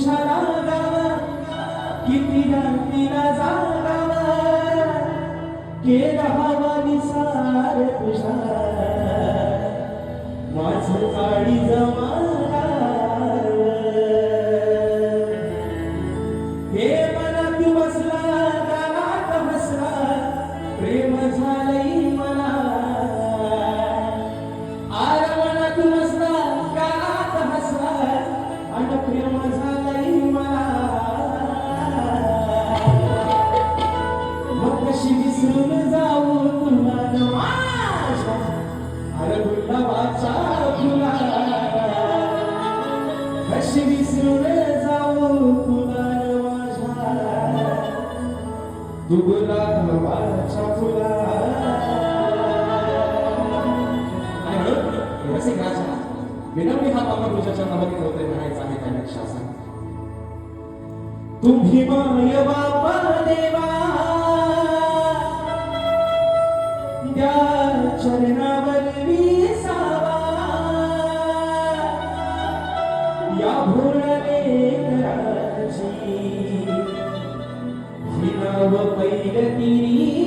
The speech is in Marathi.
तुषारा गावा किती रात्रीला जागावा केला हवा निसार तुझा माझं काळी जमादार हे मनात बसला गावात हसला प्रेम झालंय मला आर मनात बसला गावात हसला आणि प्रेम झालंय मला मग कशी विसरून जाऊ तुला माझ्या अरे गुलाबाचा फुला कशी विसरून जाऊ तुला माझ्या तू गुलाबाचा फुला आणि म्हणून रसिक राजा विनम्र हा बाबा तुझ्या चरणामध्ये होते म्हणायचा आहे त्या लक्षाचा तुम्ही माय बाबा देवा त्या चरणावर विसावा या भोळले कराची ही नाव पहिलं तिरी